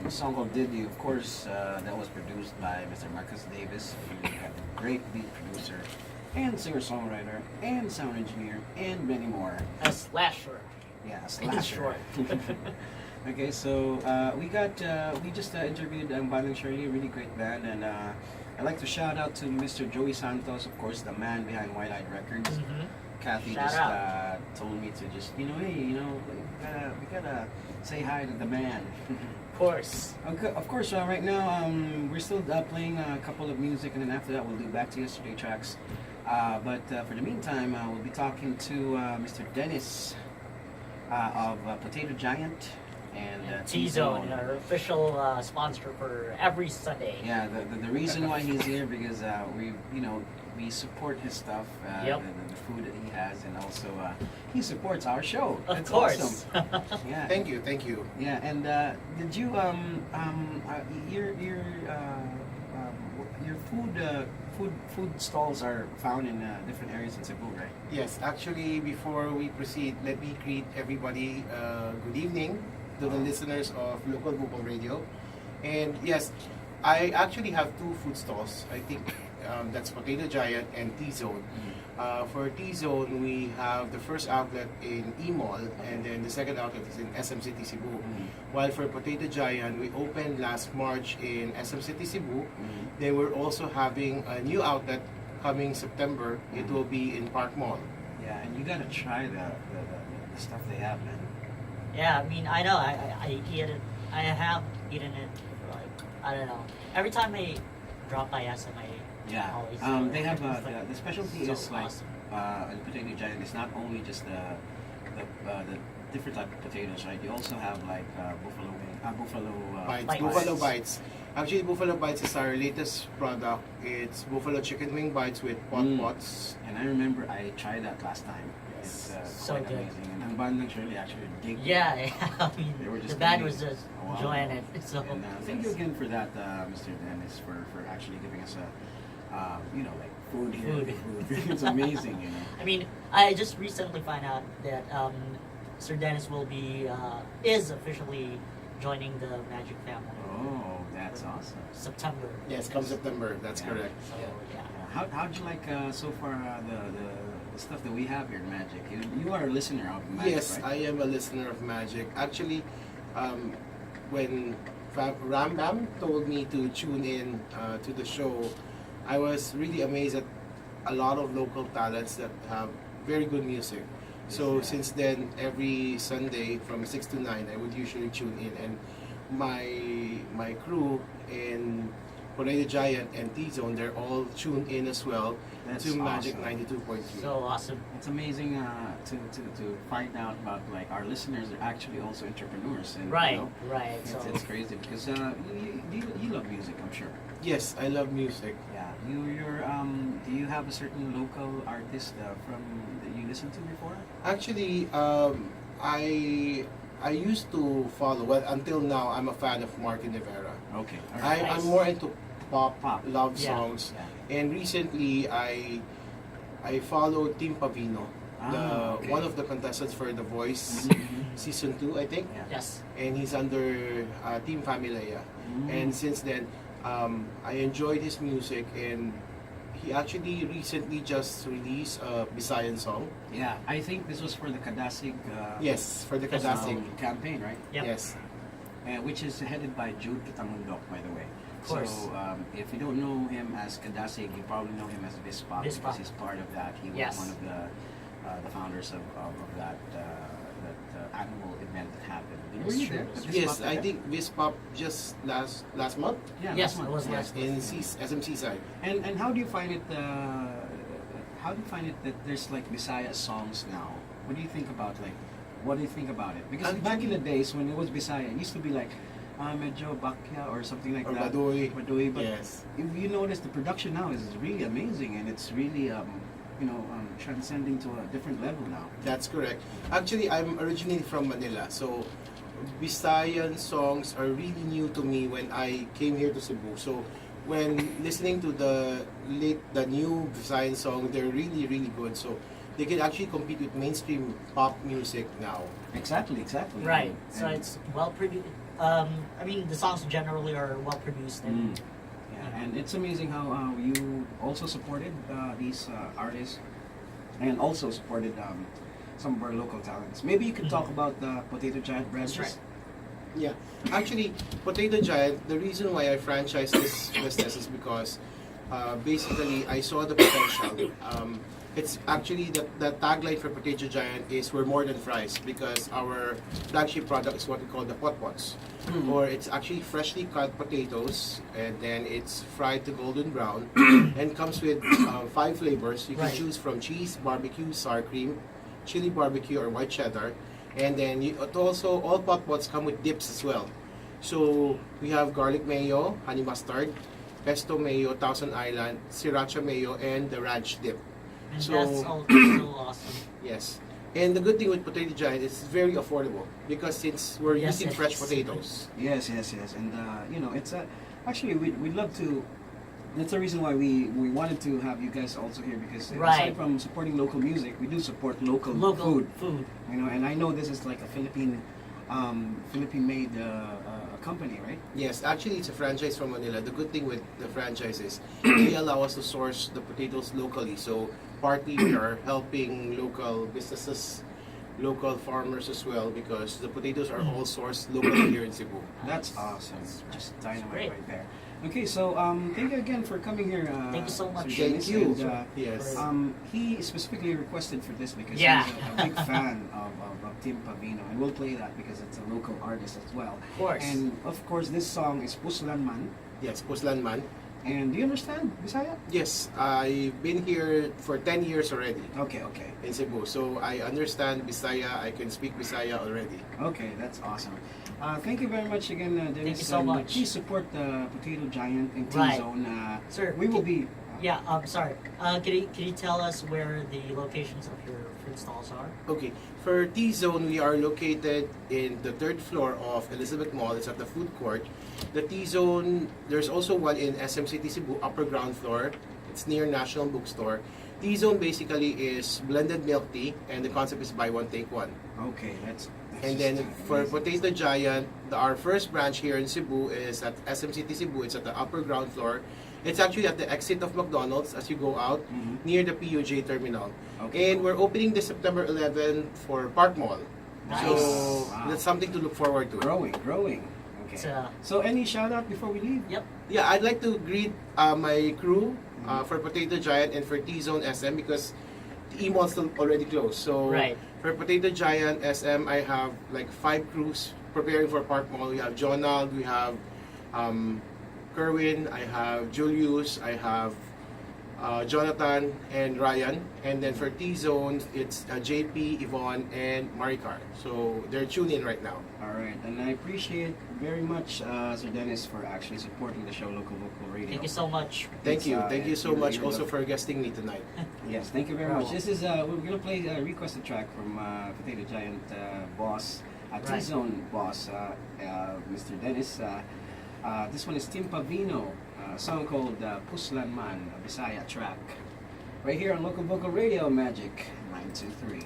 a song called Did You. Of course, that was produced by Mr. Marcus Davis. We have a great beat producer and singer-songwriter and sound engineer and many more. A slasher. Yeah, a In slasher. short. Okay, so we just interviewed Bandang Shirley, a really great band, and I'd like to shout out to Mr. Joey Santos, of course, the man behind White Eyed Records. Mhm. Kathy Shout just out. told me to just, hey, we gotta say hi to the man. Of course. Okay, of course, right now we're still playing a couple of music, and then after that we'll do Back to Yesterday tracks. But for the meantime, we'll be talking to Mr. Dennis of Potato Giant and T-Zone, our official sponsor for every Sunday. Yeah, the reason why he's here because we support his stuff, Yep. the food that he has, and also he supports our show. Of That's course. awesome. Yeah. Thank you, thank you. Yeah, and did you your food stalls are found in different areas in Cebu, right? Yes, actually, before we proceed, let me greet everybody. Good evening to the listeners of Local Bukol Radio. And yes, I actually have two food stalls. I think that's Potato Giant and T-Zone. For T-Zone, we have the first outlet in E-Mall, and then the second outlet is in SM City, Cebu. While for Potato Giant, we opened last March in SM City, Cebu. They were also having a new outlet coming September. It will be in Park Mall. Yeah, and you gotta try the stuff they have, man. Yeah, I mean, I know. I eat it. I have eaten it. Like, I don't know. Every time I drop by SM, I Yeah, always. they have it's like the specialty so is like awesome. in Potato Giant. It's not only just the different type of potatoes, right? You also have like buffalo Bites, Bites. Buffalo Bites. Actually, Buffalo Bites is our latest product. It's Buffalo Chicken Wing Bites with pot pots. And I remember I tried that last time. It's So quite good. amazing. And ang bandang Shirley actually dig. Yeah, I mean, They were just the band eating was just a while enjoying ago. it. So And thank you again for that, Mr. Dennis, for actually giving us a like food here. Food. It's amazing, I mean, I just recently found out that Sir Dennis will be is officially joining the Magic family. Oh, that's awesome. September. Yes, come September. That's Yeah. correct. So yeah. How'd you like so far the stuff that we have here in Magic? You are a listener of Magic, Yes, right? I am a listener of Magic. Actually, when Ram Bam told me to tune in to the show, I was really amazed at a lot of local talents that have very good music. So Yeah. since then, every Sunday from 6 to 9, I would usually tune in. And my crew in Potato Giant and T-Zone, they're all tuned in as well That's to Magic awesome. 92.3. So awesome. It's amazing to find out about like our listeners are actually also entrepreneurs, and Right, right. it's, So it's crazy because you love music, I'm sure. Yes, I love music. Yeah, do you have a certain local artist from that you listened to before? Actually, I used to follow. Well, until now, I'm a fan of Martin Rivera. Okay, all right. I'm more into pop, Pop. love Yeah. songs, Yeah. and recently I followed Tim Pavino, Okay. one of the contestants for The Voice season 2, I think, Yeah. yes. and he's under Team Familia. And since then, I enjoyed his music, and he actually recently just released a Visayan song. Yeah, I think this was for the Kadasig Yes, for the Kadasig. campaign, right? Yep. Yes. Which is headed by Jude Kitangundok, by the way. course. So if you don't know him as Kadasig, you probably know him as Vispop Vispop. because he's part of that. He was Yes. one of the founders of that annual event that happened. Were That's you true. there? at Vispop Yes, I event? think Vispop just last month. Yeah, Yes, last it was month. last In SMC side. And how do you find it? How do you find it that there's like Bisaya songs now? What do you think about like? What do you think about it? Because back in the days when it was Bisaya, it used to be like medyo bakya or something like Or that. Baduy. Baduy, but Yes. if you notice, the production now is really amazing, and it's really transcending to a different level now. That's correct. Actually, I'm originally from Manila, so Visayan songs are really new to me when I came here to Cebu. So when listening to the new Visayan song, they're really, really good. So they can actually compete with mainstream pop music now. Exactly. Right. So And- it's well I mean, the songs generally are well produced and Yeah, and it's amazing how you also supported these artists and also supported some of our local talents. Maybe you could talk about the Potato Giant branches. That's right. Yeah, actually, Potato Giant. The reason why I franchised this business is because basically I saw the potential. It's actually the tagline for Potato Giant is we're more than fries because our flagship product is what we call the pot pots, or it's actually freshly cut potatoes and then it's fried to golden brown and comes with 5 flavors. You can Right. choose from cheese, barbecue, sour cream, chili barbecue, or white cheddar. And then it also all pot pots come with dips as well. So we have garlic mayo, honey mustard, pesto mayo, Thousand Island, sriracha mayo, and the ranch dip. And So- that's all so awesome. Yes. And the good thing with Potato Giant is it's very affordable because since we're Yes, using it fresh is. potatoes. Yes, yes, yes, and you know, it's actually we'd love to. That's the reason why we wanted to have you guys also here because Right. aside from supporting local music, we do support local, Local food. You know, and I know this is like a Philippine-made company, right? Yes, actually it's a franchise from Manila. The good thing with the franchise is they allow us to source the potatoes locally. So partly we are helping local businesses, local farmers as well because the potatoes are all sourced locally here in Cebu. That's awesome. Just dynamite great. right there. Okay, so thank you again for coming here. Thank you so much. Sir Dennis, Thank you. and, Yes. he specifically requested for this because Yeah. he's a big fan of Tim Pavino, and we'll play that because it's a local artist as well. Of course. And of course, this song is Puslan Man. Yes, Puslan Man. And do you understand Bisaya? Yes, I've been here for 10 years already Okay, okay, in Cebu. So I understand Bisaya, I can speak Bisaya already. okay. That's awesome. Thank you very much again, Dennis. Thank you so And, much. Please support the Potato Giant and Right. T-Zone. Sir, We will be. Yeah, sorry. Can you tell us where the locations of your food stalls are? Okay, for T-Zone, we are located in the 3rd floor of Elizabeth Mall. It's at the food court. The T-Zone, there's also one in SM City Cebu, upper ground floor. It's near National Bookstore. T-Zone basically is blended milk tea, and the concept is buy one, take one. Okay, that's And just then for amazing. Potato Giant, our first branch here in Cebu is at SM City Cebu. It's at the upper ground floor. It's actually at the exit of McDonald's as you go out Mhm. near the PUJ terminal. Okay. And we're opening this September 11 for Park Mall. Nice. So Wow. that's something to look forward to. growing. Okay. It's, So any shout out before we leave? Yep. Yeah, I'd like to greet my crew for Potato Giant and for T-Zone SM because the E-Mall still already closed. So Right. for Potato Giant SM, I have like 5 crews preparing for Park Mall. We have Jonald, we have Kerwin, I have Julius, I have Jonathan and Ryan. And then for T-Zone, it's JP, Yvonne, and Maricar. So they're tuned in right now. All right, and I appreciate very much Sir Dennis for actually supporting the show Local Radio. Thank you so much. Thank It's, you. Thank you it's so really, much really also lovely. for guesting me tonight. Yes, thank you very Bravo. much. This is we're gonna play a requested track from Potato Giant boss, Right. T-Zone boss, Mr. Dennis. This one is Tim Pavino, a song called Puslan Man, a Bisaya track. Right here on Local Vocal Radio Magic 923.